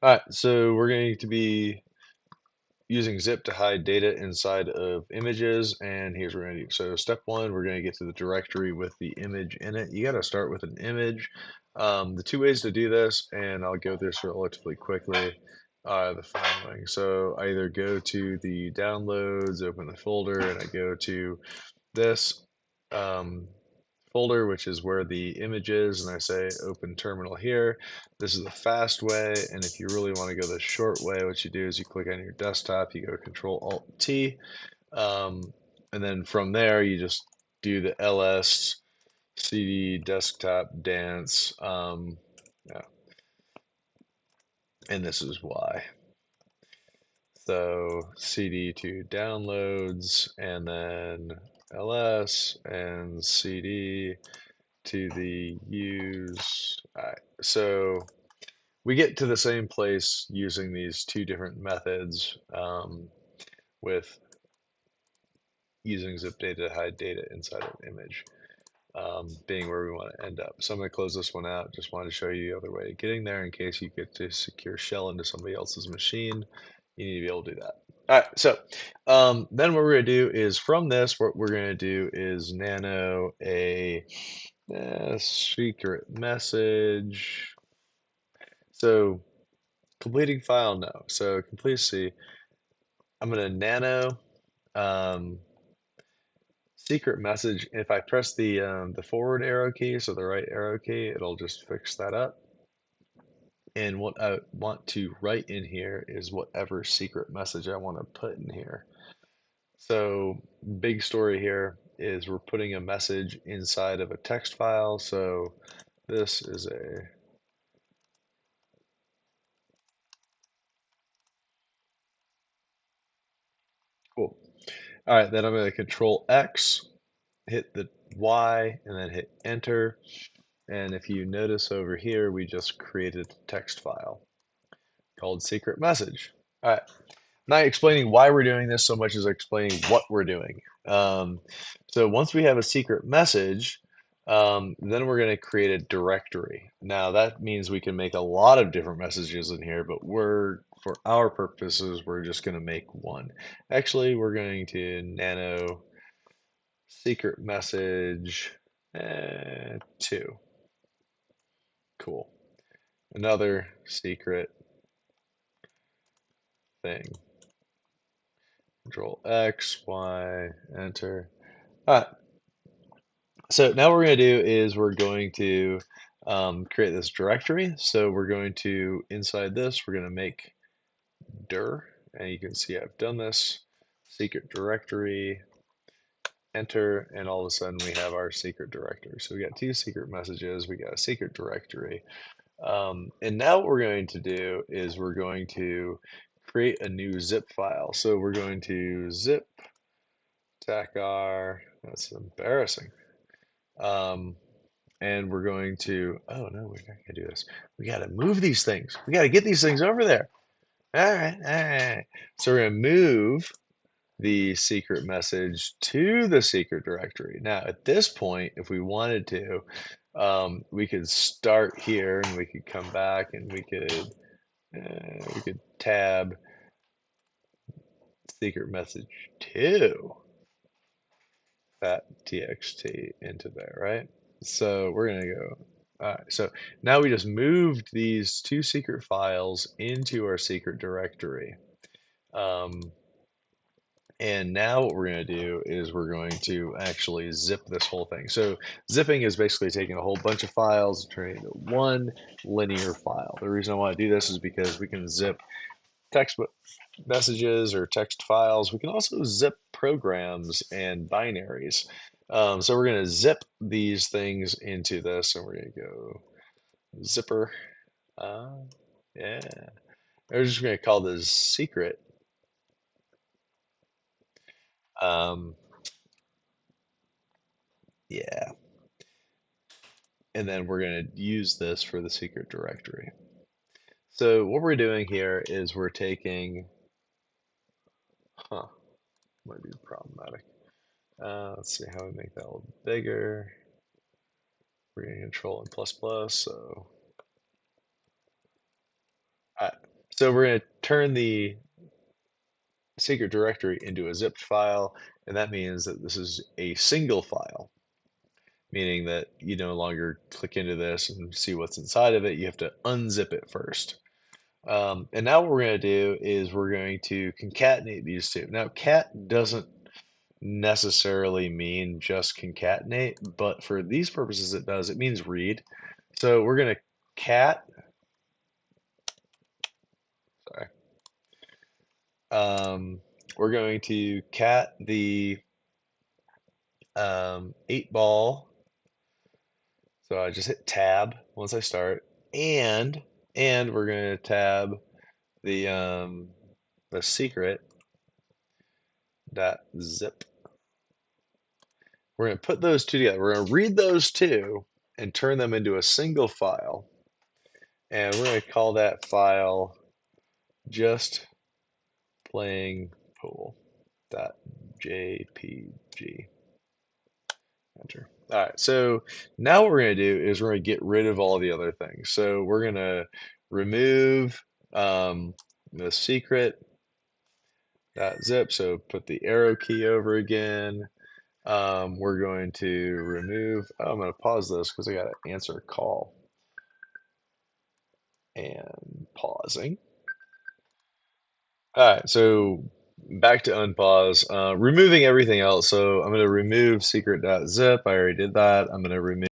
All right, so we're going to be using zip to hide data inside of images, and here's what we're going to do. So step one, we're going to get to the directory with the image in it. You got to start with an image. The two ways to do this, and I'll go through this relatively quickly, are the following. So I either go to the downloads, open the folder, and I go to this um, folder, which is where the image is, and I say open terminal here. This is the fast way, and if you really want to go the short way, what you do is you click on your desktop, you go Control Alt T, and then from there you just do the ls cd desktop dance, yeah, and this is why. So cd to downloads, and then ls and cd to the use. All right, so we get to the same place using these two different methods, with using zip data to hide data inside an image, being where we want to end up. So I'm going to close this one out. Just wanted to show you the other way of getting there in case you get to secure shell into somebody else's machine. You need to be able to do that. All right, so then what we're going to do is from this, what we're going to do is nano a secret message. So completing file, no. So complete C. I'm going to nano um, secret message. If I press the forward arrow key, so the right arrow key, it'll just fix that up. And what I want to write in here is whatever secret message I want to put in here. So big story here is we're putting a message inside of a text file. So this is a cool. All right, then I'm going to Control X, hit the Y, and then hit Enter. And if you notice over here, we just created a text file called secret message. All right. I'm not explaining why we're doing this so much as explaining what we're doing. So once we have a secret message, then we're going to create a directory. Now that means we can make a lot of different messages in here, but for our purposes, we're just going to make one. Actually, we're going to nano secret message 2. Cool. Another secret thing. Control X, Y, enter. All right. So now what we're going to do is we're going to create this directory. So we're going to, inside this, we're going to make dir. And you can see I've done this. Secret directory, enter, and all of a sudden we have our secret directory. So we got two secret messages. We got a secret directory. And now what we're going to do is we're going to create a new zip file. So we're going to zip tacar. That's embarrassing. Um, and we're going to, oh no, we're not going to do this. We got to move these things. We got to get these things over there. All right, all right. So we're going to move the secret message to the secret directory. Now, at this point, if we wanted to, we could start here and we could come back and we could tab secret message to that txt into there, right? So we're going to go. So now we just moved these two secret files into our secret directory. Um, and now what we're going to do is we're going to actually zip this whole thing. So zipping is basically taking a whole bunch of files and turning it into one linear file. The reason I want to do this is because we can zip text messages or text files. We can also zip programs and binaries. So we're going to zip these things into this, and we're going to go zipper. Uh, yeah. We're just going to call this secret. Um, yeah. And then we're going to use this for the secret directory. So what we're doing here is we're taking, might be problematic. Let's see how we make that a little bigger. We're going to control and plus plus. So, all right. So we're going to turn the secret directory into a zipped file, and that means that this is a single file, meaning that you no longer click into this and see what's inside of it. You have to unzip it first. And now what we're going to do is we're going to concatenate these two. Now, cat doesn't necessarily mean just concatenate, but for these purposes it does. It means read. So we're going to cat, sorry, we're going to cat the 8-ball. So I just hit tab once I start, and we're going to tab the secret dot zip. We're going to put those two together. We're going to read those two and turn them into a single file, and we're going to call that file just playing pool dot jpg. Enter. All right, so now what we're going to do is we're going to get rid of all the other things. So we're going to remove the secret zip. So put the arrow key over again. We're going to remove. Oh, I'm going to pause this because I got to answer a call. And pausing. All right, so back to unpause. Removing everything else. So I'm going to remove secret.zip. I already did that. I'm going to remove